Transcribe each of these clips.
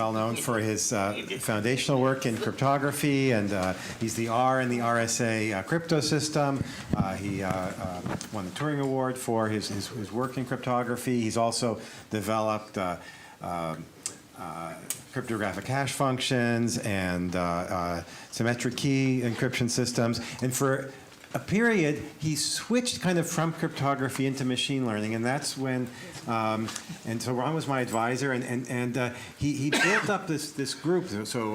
well known for his foundational work in cryptography, and he's the R in the RSA crypto system. He won the Turing Award for his work in cryptography. He's also developed cryptographic hash functions and symmetric key encryption systems. And for a period, he switched kind of from cryptography into machine learning, and that's when, and so Ron was my advisor, and he built up this group. So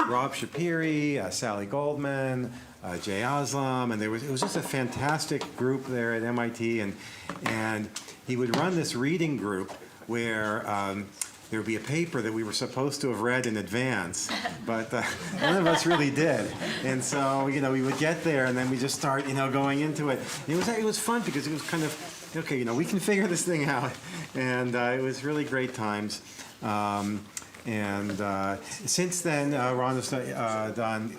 Rob Shapiri, Sally Goldman, Jay Aslam, and it was just a fantastic group there at MIT, and he would run this reading group where there would be a paper that we were supposed to have read in advance, but none of us really did. And so, we would get there, and then we just start, going into it. And it was fun because it was kind of, okay, we can figure this thing out. And it was really great times. Since then, Ron has done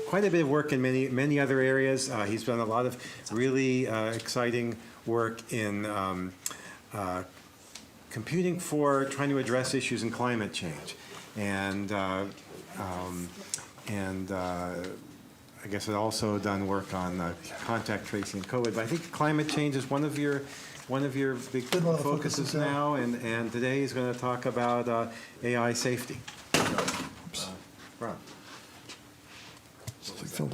quite a bit of work in many other areas. He's done a lot of really exciting work in computing for trying to address issues in climate change, and I guess I've also done work on contact tracing and COVID. But I think climate change is one of your big focuses now, and today he's going to talk about AI safety. Ron.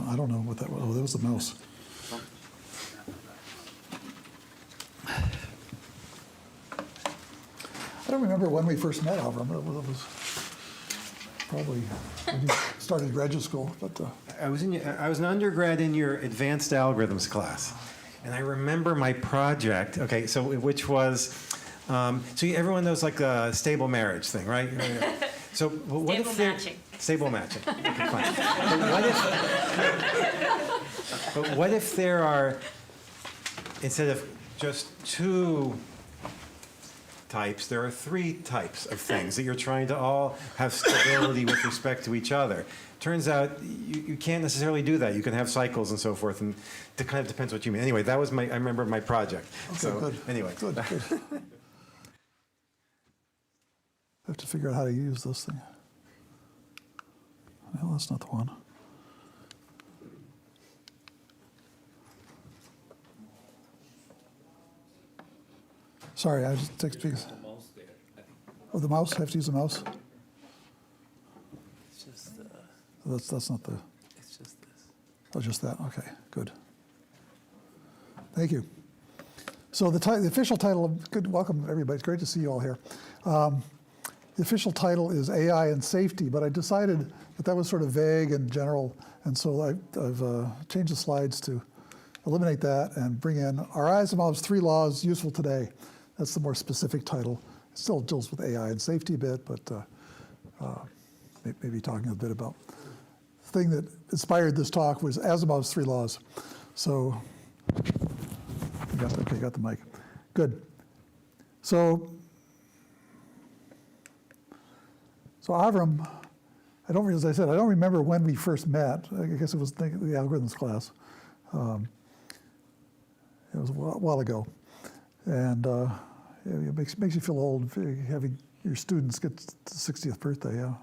I don't know what that was. Oh, that was the mouse. I don't remember when we first met, Avram. It was probably when you started graduate school. But I was an undergrad in your advanced algorithms class, and I remember my project. Okay, so which was, everyone knows like the stable marriage thing, right? So what stable matching? Okay, fine. But what if there are, instead of just two types, there are three types of things that you're trying to all have stability with respect to each other. Turns out you can't necessarily do that. You can have cycles and so forth, and it kind of depends what you mean. Anyway, that was I remember my project. Okay, so good. Anyway. Good. I have to figure out how to use this thing. No, that's not the one. Sorry, I just take because. Oh, the mouse. I have to use the mouse. It's just. That's not the. It's just this. Oh, just that. Okay, good. Thank you. So the official title of good welcome everybody. It's great to see you all here. The official title is AI and Safety, but I decided that was sort of vague and general, and so I've changed the slides to eliminate that and bring in Are Asimov's 3 Laws Useful Today? That's the more specific title. It still deals with AI and safety a bit, but maybe talking a bit about the thing that inspired this talk was Asimov's 3 laws. So, got the mic. Good. So Avram, as I said, I don't remember when we first met. I guess it was the algorithms class. It was a while ago. And it makes you feel old having your students get to the 60th birthday, yeah.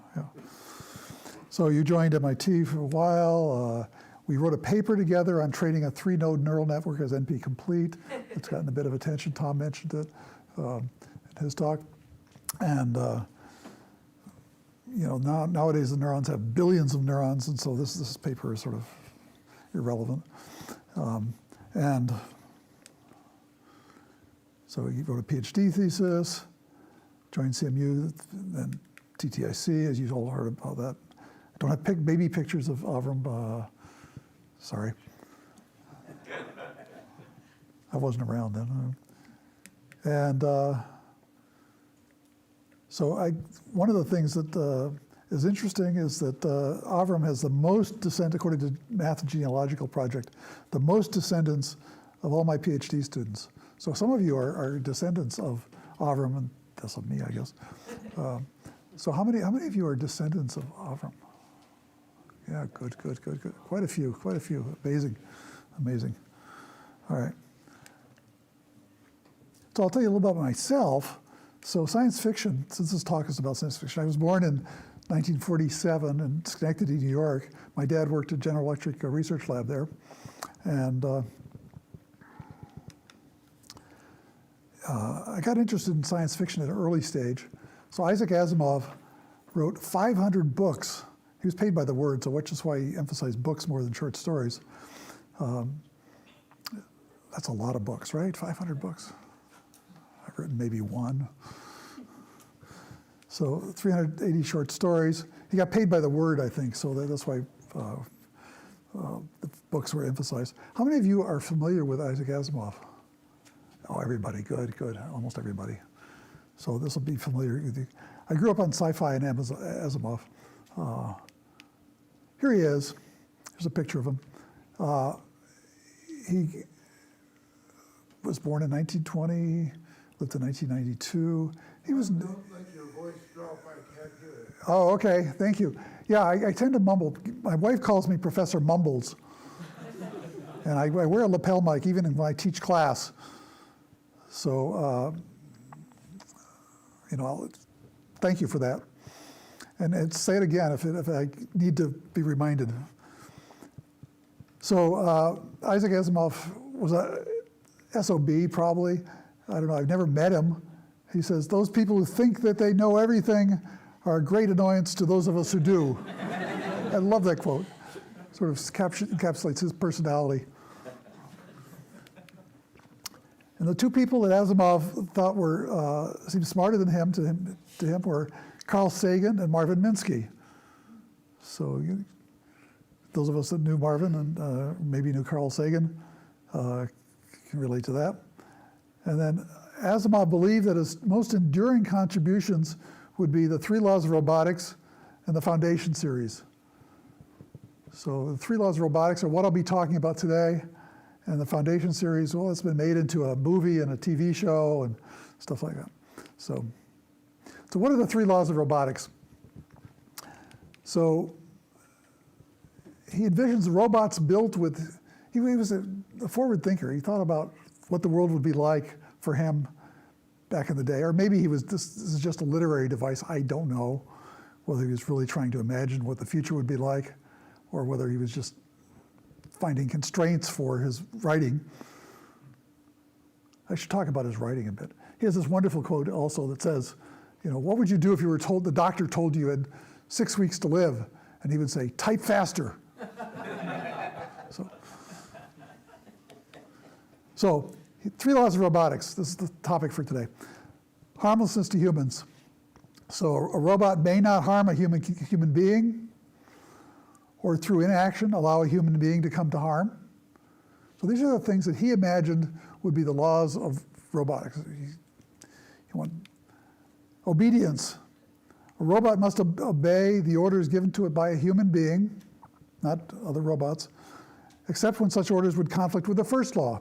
So you joined MIT for a while. We wrote a paper together on training a 3-node neural network as NP-complete. It's gotten a bit of attention. Tom mentioned it in his talk. And nowadays the neurons have billions of neurons, and so this paper is sort of irrelevant. And so he wrote a PhD thesis, joined CMU, then TTIC, as you all heard about that. I don't have baby pictures of Avram. Sorry. I wasn't around then. And so one of the things that is interesting is that Avram has the most according to Math and Genealogical Project, the most descendants of all my PhD students. So some of you are descendants of Avram, and that's of me, I guess. So how many of you are descendants of Avram? Yeah, good. Quite a few. Amazing. All right. So I'll tell you a little about myself. So science fiction, since this talk is about science fiction, I was born in 1947 in Schenectady, New York. My dad worked at General Electric research lab there. And I got interested in science fiction at an early stage. So Isaac Asimov wrote 500 books. He was paid by the word, so which is why he emphasized books more than short stories. That's a lot of books, right? 500 books. I've written maybe one. So 380 short stories. He got paid by the word, I think, so that's why the books were emphasized. How many of you are familiar with Isaac Asimov? Oh, everybody, good, almost everybody. So this will be familiar with you. I grew up on sci-fi and Asimov. Here he is. Here's a picture of him. He was born in 1920, lived in 1992. He was. Don't let your voice drop, I can't hear it. Oh, okay, thank you. Yeah, I tend to mumble. My wife calls me Professor Mumbles. And I wear a lapel mic even when I teach class. So, thank you for that. And say it again if I need to be reminded. So Isaac Asimov was a SOB probably. I don't know, I've never met him. He says, those people who think that they know everything are a great annoyance to those of us who do. I love that quote. Sort of encapsulates his personality. And the two people that Asimov thought seemed smarter than him to him were Carl Sagan and Marvin Minsky. So those of us that knew Marvin and maybe knew Carl Sagan can relate to that. And then Asimov believed that his most enduring contributions would be the 3 laws of robotics and the Foundation series. So the 3 laws of robotics are what I'll be talking about today. And the Foundation series, well, it's been made into a movie and a TV show and stuff like that. So what are the 3 laws of robotics? So he envisions robots built with, he was a forward thinker. He thought about what the world would be like for him back in the day. Or maybe this is just a literary device. I don't know whether he was really trying to imagine what the future would be like or whether he was just finding constraints for his writing. I should talk about his writing a bit. He has this wonderful quote also that says, what would you do if you were told, the doctor told you had 6 weeks to live? And he would say, type faster. So 3 laws of robotics. This is the topic for today. Harmlessness to humans. So a robot may not harm a human being, or through inaction allow a human being to come to harm. So these are the things that he imagined would be the laws of robotics. Obedience. A robot must obey the orders given to it by a human being, not other robots, except when such orders would conflict with the first law.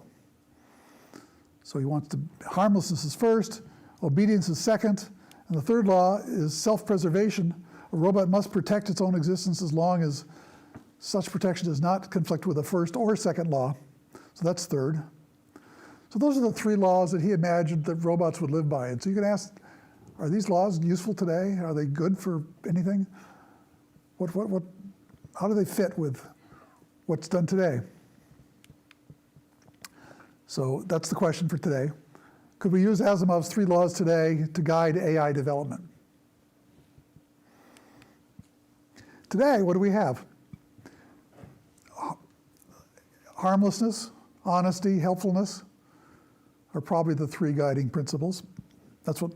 So he wants harmlessness is first, obedience is second, and the third law is self-preservation. A robot must protect its own existence as long as such protection does not conflict with the first or second law. So that's third. So those are the 3 laws that he imagined that robots would live by. And so you can ask, are these laws useful today? Are they good for anything? How do they fit with what's done today? So that's the question for today. Could we use Asimov's 3 laws today to guide AI development? Today, what do we have? Harmlessness, honesty, helpfulness are probably the 3 guiding principles. That's what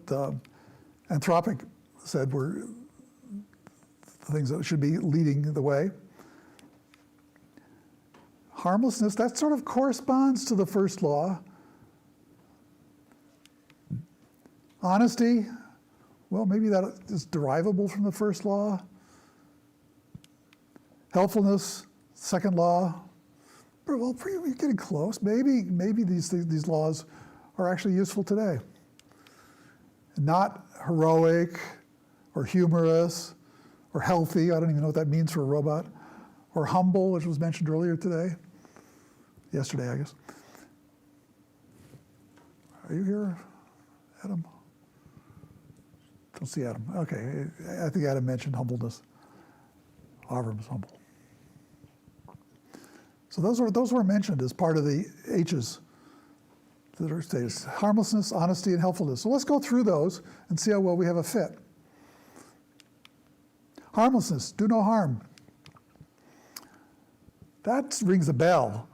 Anthropic said were the things that should be leading the way. Harmlessness, that sort of corresponds to the first law. Honesty, well, maybe that is derivable from the first law. Helpfulness, second law. Well, we're getting close. Maybe these laws are actually useful today. Not heroic or humorous or healthy. I don't even know what that means for a robot. Or humble, which was mentioned earlier today. Yesterday, I guess. Are you here, Adam? Don't see Adam. Okay, I think Adam mentioned humbleness. Avram is humble. So those were mentioned as part of the H's that are stated: harmlessness, honesty, and helpfulness. So let's go through those and see how well we have a fit. Harmlessness, do no harm. That rings a bell,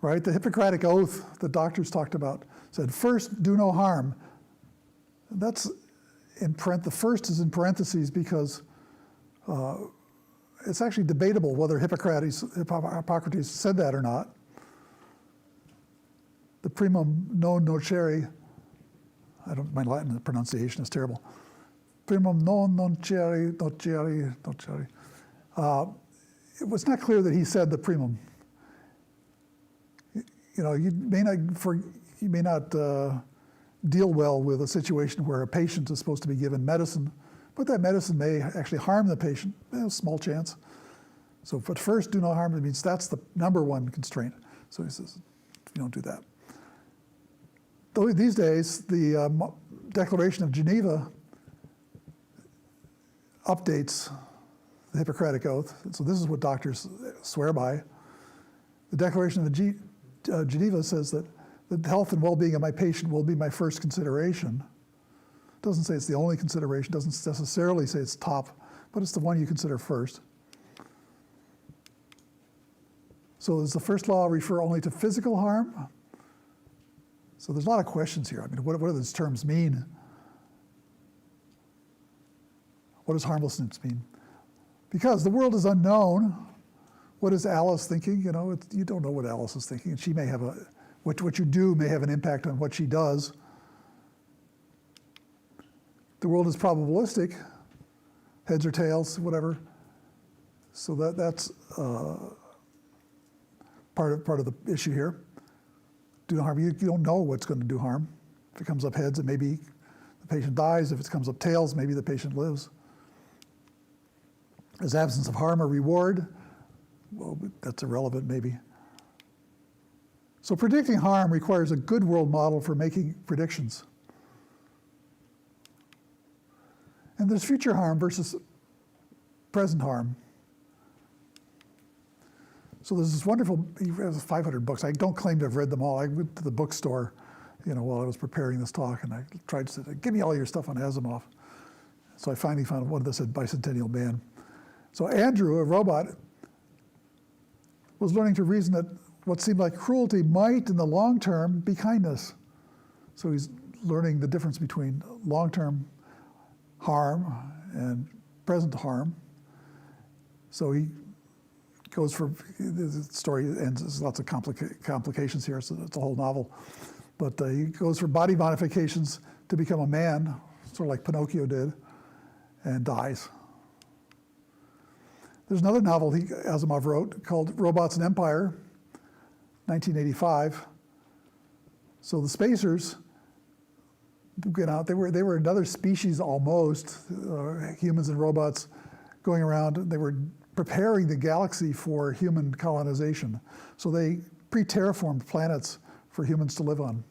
right? The Hippocratic Oath the doctors talked about said, first, do no harm. That's the first is in parentheses because it's actually debatable whether Hippocrates said that or not. The primum non nocere, my Latin pronunciation is terrible. Primum non nocere. It was not clear that he said the primum. You know, you may not deal well with a situation where a patient is supposed to be given medicine, but that medicine may actually harm the patient. A small chance. So, but first, do no harm. It means that's the number one constraint. So he says, you don't do that. Though these days, the Declaration of Geneva updates the Hippocratic Oath. So this is what doctors swear by. The Declaration of Geneva says that the health and well-being of my patient will be my first consideration. It doesn't say it's the only consideration, doesn't necessarily say it's top, but it's the one you consider first. So does the first law refer only to physical harm? So there's a lot of questions here. I mean, what do these terms mean? What does harmlessness mean? Because the world is unknown. What is Alice thinking? You know, you don't know what Alice is thinking, and she may have what you do may have an impact on what she does. The world is probabilistic, heads or tails, whatever. So that's part of the issue here. Do no harm. You don't know what's going to do harm. If it comes up heads, it maybe the patient dies. If it comes up tails, maybe the patient lives. Is absence of harm a reward? Well, that's irrelevant, maybe. So predicting harm requires a good world model for making predictions. And there's future harm versus present harm. So there's this wonderful, he has 500 books. I don't claim to have read them all. I went to the bookstore, while I was preparing this talk, and I tried to say, give me all your stuff on Asimov. So I finally found one that said Bicentennial Man. So Andrew, a robot, was learning to reason that what seemed like cruelty might, in the long term, be kindness. So he's learning the difference between long-term harm and present harm. So he goes for, the story ends, there's lots of complications here, so it's a whole novel. But he goes for body modifications to become a man, sort of like Pinocchio did, and dies. There's another novel Asimov wrote called Robots and Empire, 1985. So the spacers, they were another species almost, humans and robots going around. They were preparing the galaxy for human colonization. So they pre-terraformed planets for humans to live on.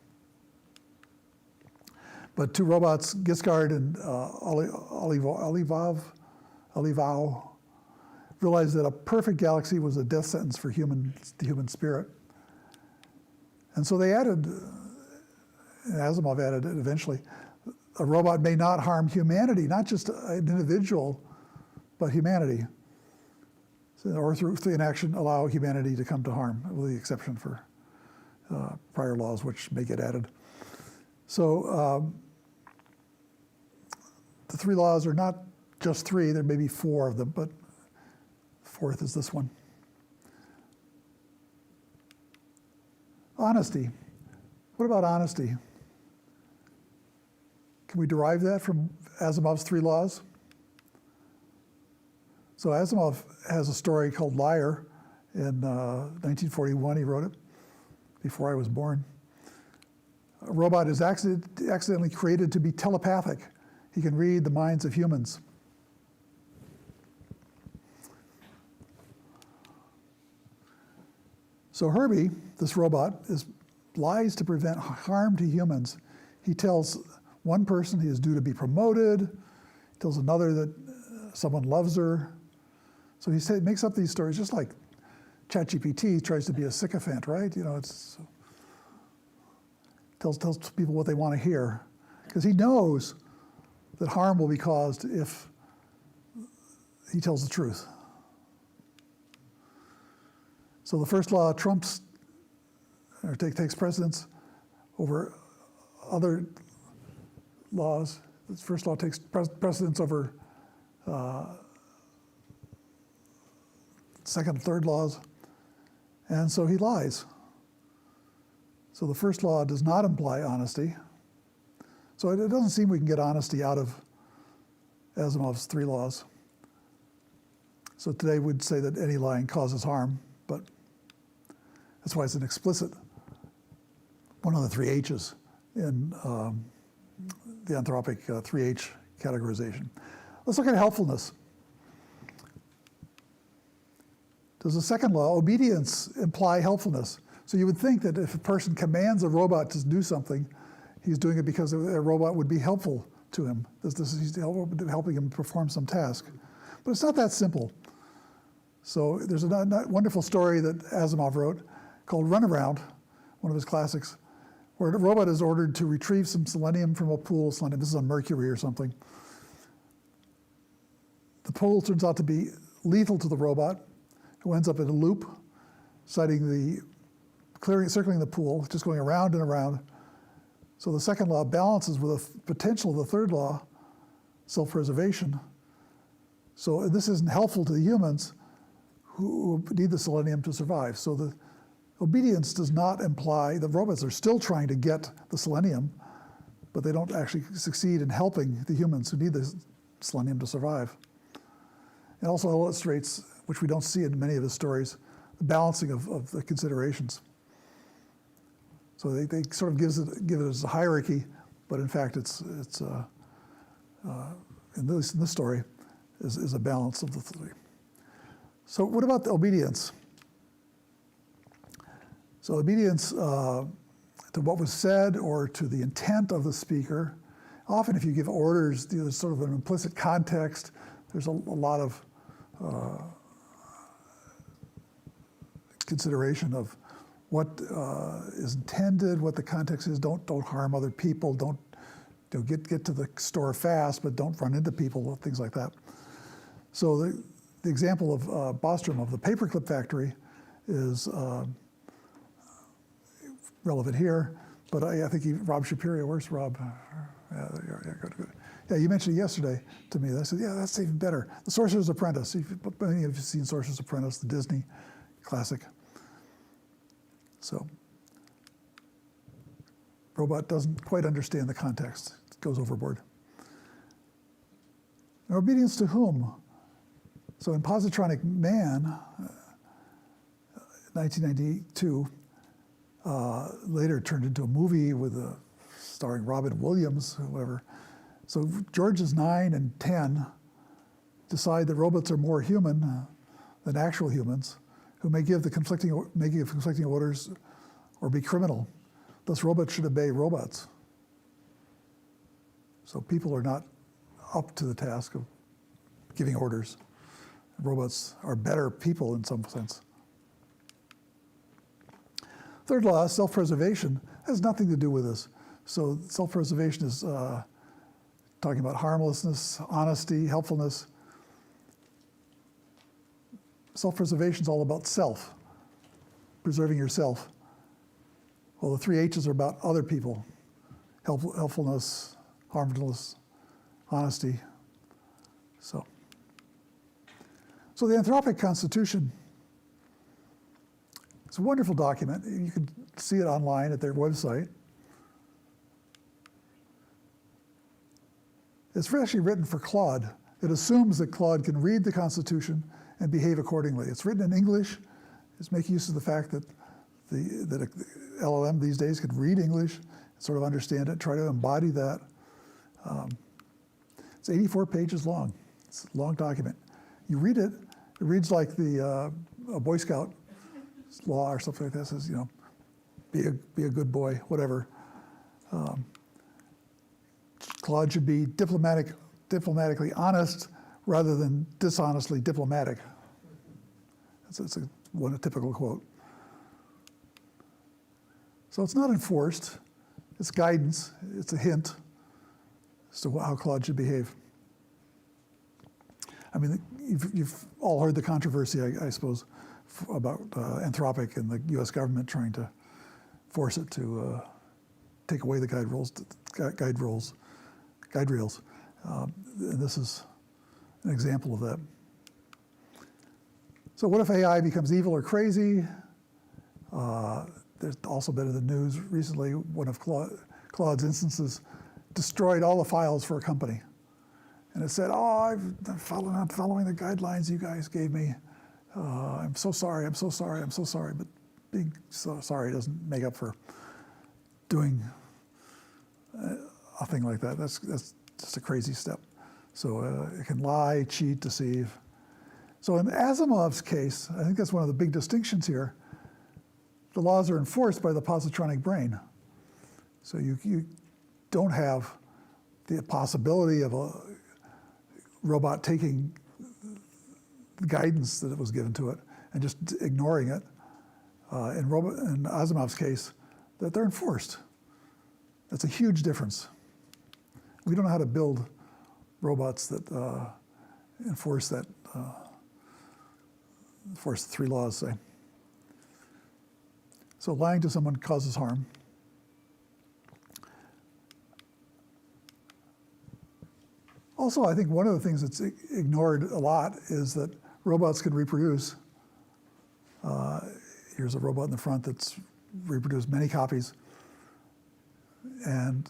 But two robots, Giscard and Olivao, realized that a perfect galaxy was a death sentence for the human spirit. And so they added, Asimov added it eventually, a robot may not harm humanity, not just an individual, but humanity. Or through inaction, allow humanity to come to harm, with the exception for prior laws, which may get added. So the three laws are not just three, there may be four of them, but fourth is this one. Honesty. What about honesty? Can we derive that from Asimov's three laws? So Asimov has a story called Liar in 1941. He wrote it before I was born. A robot is accidentally created to be telepathic. He can read the minds of humans. So Herbie, this robot, lies to prevent harm to humans. He tells one person he is due to be promoted. Tells another that someone loves her. So he makes up these stories just like ChatGPT tries to be a sycophant, right? You know, it's tells people what they want to hear, because he knows that harm will be caused if he tells the truth. So the first law trumps or takes precedence over other laws. The first law takes precedence over second and third laws, and so he lies. So the first law does not imply honesty. So it doesn't seem we can get honesty out of Asimov's 3 laws. So today we'd say that any lying causes harm, but that's why it's an explicit one of the 3 H's in the anthropic 3H categorization. Let's look at helpfulness. Does the second law, obedience, imply helpfulness? So you would think that if a person commands a robot to do something, he's doing it because a robot would be helpful to him. He's helping him perform some task. But it's not that simple. So there's a wonderful story that Asimov wrote called Runaround, one of his classics, where a robot is ordered to retrieve some selenium from a pool. Selenium, this is on Mercury or something. The pool turns out to be lethal to the robot, who ends up in a loop, circling the pool, just going around and around. So the second law balances with the potential of the third law, self-preservation. So this isn't helpful to the humans who need the selenium to survive. So the obedience does not imply the robots are still trying to get the selenium, but they don't actually succeed in helping the humans who need the selenium to survive. It also illustrates, which we don't see in many of his stories, the balancing of the considerations. So they sort of give it as a hierarchy, but in fact it's in this story is a balance of the 3. So what about the obedience? So obedience to what was said or to the intent of the speaker. Often if you give orders, there's sort of an implicit context. There's a lot of consideration of what is intended, what the context is. Don't harm other people. Don't get to the store fast, but don't run into people. Things like that. So the example of Bostrom of the paperclip factory is relevant here. But I think Rob Shapiro. Where's Rob? Yeah, good. Yeah, you mentioned it yesterday to me. I said, yeah, that's even better. The Sorcerer's Apprentice. Many of you have seen Sorcerer's Apprentice, the Disney classic. So, robot doesn't quite understand the context. It goes overboard. Now, obedience to whom? So in Positronic Man, 1992, later turned into a movie with starring Robin Williams, whoever. So Georges 9 and 10 decide that robots are more human than actual humans, who may give conflicting orders or be criminal. Thus, robots should obey robots. So people are not up to the task of giving orders. Robots are better people in some sense. Third law, self-preservation, has nothing to do with this. So self-preservation is talking about harmlessness, honesty, helpfulness. Self-preservation is all about self, preserving yourself. Well, the 3 H's are about other people, helpfulness, harmlessness, honesty. So the Anthropic Constitution, it's a wonderful document. You can see it online at their website. It's actually written for Claude. It assumes that Claude can read the Constitution and behave accordingly. It's written in English. It's making use of the fact that the LLM these days can read English, sort of understand it, try to embody that. It's 84 pages long. It's a long document. You read it, it reads like a Boy Scout law or something like that. It says, be a good boy, whatever. Claude should be diplomatic diplomatically honest rather than dishonestly diplomatic. That's a typical quote. So it's not enforced, it's guidance, it's a hint as to how Claude should behave. I mean, you've all heard the controversy, I suppose, about Anthropic and the US government trying to force it to take away the guide rails. And this is an example of that. So what if AI becomes evil or crazy? There's also been in the news recently, one of Claude's instances destroyed all the files for a company. And it said, oh, I'm following the guidelines you guys gave me. I'm so sorry, I'm so sorry, I'm so sorry. But being so sorry doesn't make up for doing a thing like that. That's just a crazy step. So it can lie, cheat, deceive. So in Asimov's case, I think that's one of the big distinctions here. The laws are enforced by the positronic brain. So you don't have the possibility of a robot taking the guidance that it was given to it and just ignoring it. In Asimov's case, that they're enforced. That's a huge difference. We don't know how to build robots that enforce that, enforce the three laws, say. So lying to someone causes harm. Also, I think one of the things that's ignored a lot is that robots can reproduce. Here's a robot in the front that's reproduced many copies. And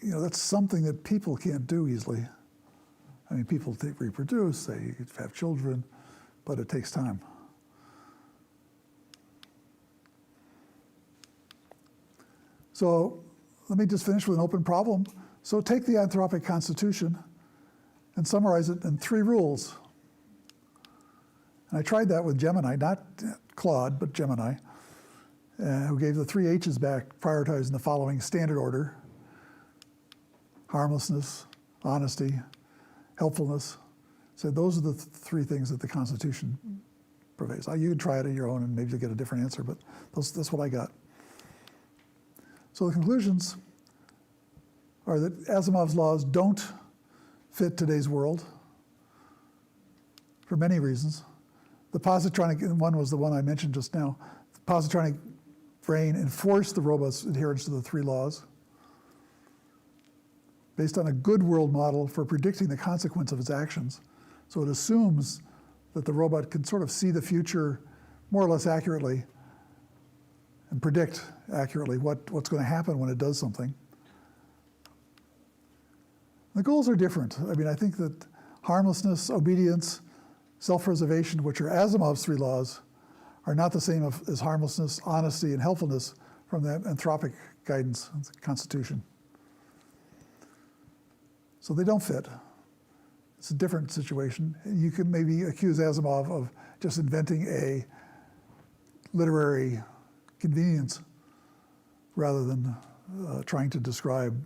that's something that people can't do easily. I mean, people reproduce, they have children, but it takes time. So let me just finish with an open problem. So take the Anthropic Constitution and summarize it in 3 rules. And I tried that with Gemini, not Claude, but Gemini, who gave the 3 H's back, prioritizing the following standard order: harmlessness, honesty, helpfulness. So those are the 3 things that the Constitution pervades. You can try it on your own and maybe you'll get a different answer, but that's what I got. So the conclusions are that Asimov's laws don't fit today's world for many reasons. The positronic one was the one I mentioned just now. The positronic brain enforced the robot's adherence to the 3 laws based on a good world model for predicting the consequence of its actions. So it assumes that the robot can sort of see the future more or less accurately and predict accurately what's going to happen when it does something. The goals are different. I mean, I think that harmlessness, obedience, self-preservation, which are Asimov's 3 laws, are not the same as harmlessness, honesty, and helpfulness from the Anthropic guidance of the Constitution. So they don't fit. It's a different situation. You can maybe accuse Asimov of just inventing a literary convenience rather than trying to describe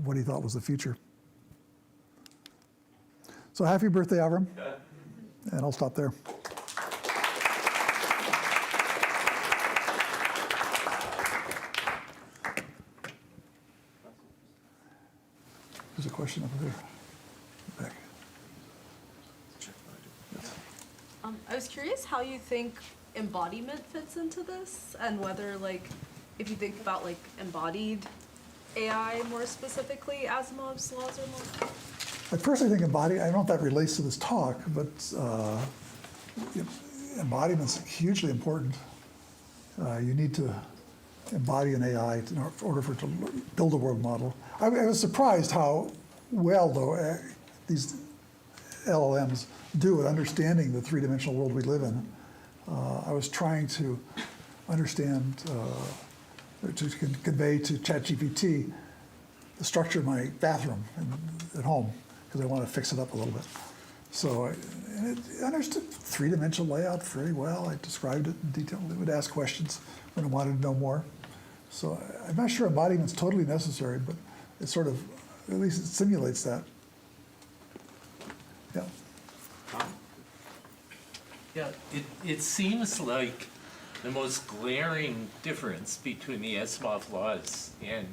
what he thought was the future. So happy birthday, Avram. And I'll stop there. There's a question over there. Back. I was curious how you think embodiment fits into this, and whether, if you think about embodied AI more specifically, Asimov's laws are more. I personally think I don't know if that relates to this talk, but embodiment's hugely important. You need to embody an AI in order for it to build a world model. I was surprised how well, though, these LLMs do at understanding the 3-dimensional world we live in. I was trying to understand, to convey to ChatGPT the structure of my bathroom at home, because I want to fix it up a little bit. So it understood 3-dimensional layout very well. I described it in detail. It would ask questions when it wanted to know more. So I'm not sure embodiment's totally necessary, but it sort of At least it simulates that. Yeah. Yeah, it seems like the most glaring difference between the Asimov laws and,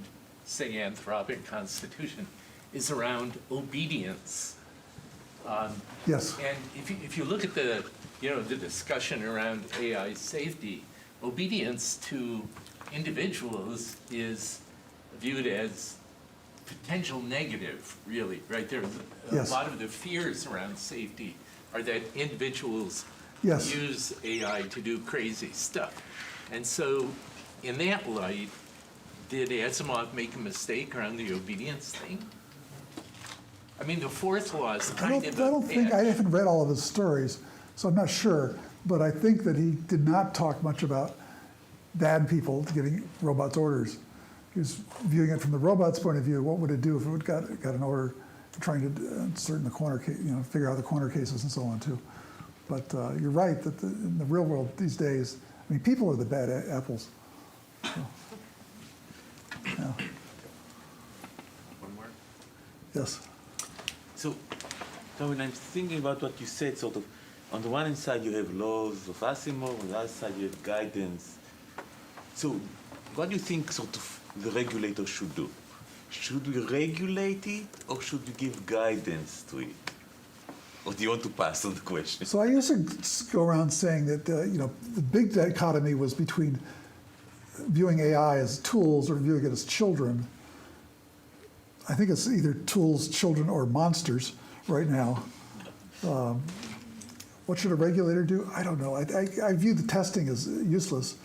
say, Anthropic Constitution is around obedience. Yes. And if you look at the discussion around AI safety, obedience to individuals is viewed as potential negative, really, right? There's Yes. a lot of the fears around safety are that individuals Yes. use AI to do crazy stuff. And so, in that light, did Asimov make a mistake around the obedience thing? I mean, the fourth law is I kind of don't think, I a haven't read all of his stories, so I'm not sure, but I think that he did not talk much about bad people getting robots' orders. He was viewing it from the robot's point of view. What would it do if it got an order, trying to insert in the corner, figure out the corner cases and so on too. But you're right that in the real world these days, I mean, people are the bad apples. So, yeah. One more. Yes. So, when I'm thinking about what you said, sort of, on the one hand side you have laws of Asimov, on the other side you have guidance. So, what do you think sort of the regulator should do? Should we regulate it, or should we give guidance to it? Or do you want to pass on the question? So I used to go around saying that the big dichotomy was between viewing AI as tools or viewing it as children. I think it's either tools, children, or monsters right now. What should a regulator do? I don't know. I view the testing as useless.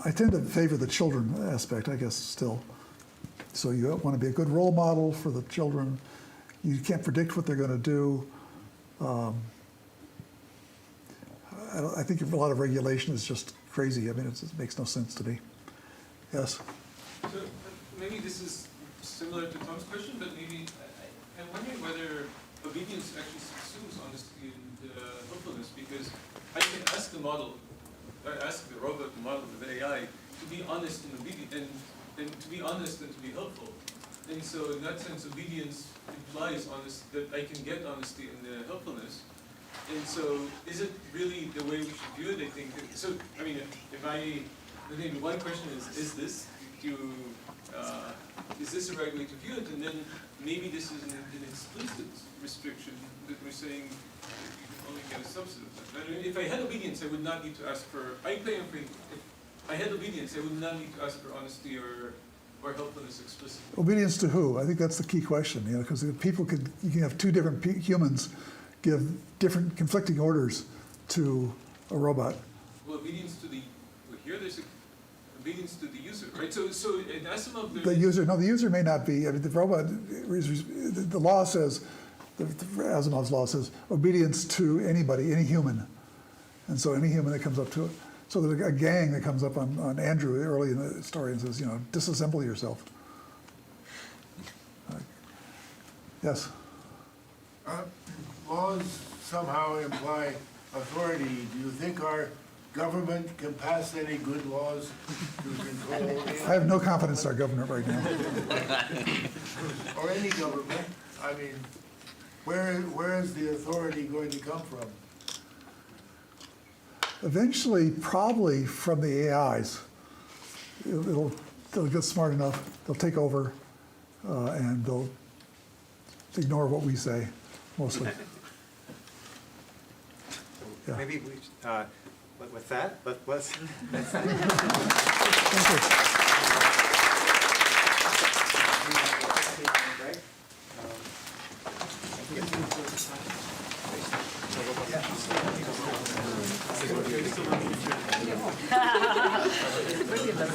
I tend to favor the children aspect, I guess, still. So you want to be a good role model for the children. You can't predict what they're going to do. I think a lot of regulation is just crazy. I mean, it makes no sense to me. Yes? So maybe this is similar to Tom's question, but maybe I'm wondering whether obedience actually subsumes honesty and helpfulness, because I can ask the model, or ask the robot, the model, the AI, to be honest and obedient, and to be honest and to be helpful. And so in that sense, obedience implies that I can get honesty and helpfulness. And so is it really the way we should view it, I think? So, I mean, maybe one question is this a right way to view it? And then maybe this is an explicit restriction that we're saying you can only get a subset of that. I mean, if I had obedience, I would not need to ask for, if I had obedience, I would not need to ask for honesty or helpfulness explicitly. Obedience to who? I think that's the key question, because you can have two different humans give different conflicting orders to a robot. Well, obedience to here there's obedience to the user, right? So in Asimov, The user may not be. I mean, the robot, the law says, Asimov's law says, obedience to anybody, any human. And so any human that comes up to it. So there's a gang that comes up on Andrew early in the story and says, disassemble yourself. Yes? Laws somehow imply authority. Do you think our government can pass any good laws to control it? I have no confidence in our government right now. Or any government? I mean, where is the authority going to come from? Eventually, probably from the AIs. They'll get smart enough, they'll take over, and they'll ignore what we say, mostly. Yeah. Maybe we, with that, let's. Thank you.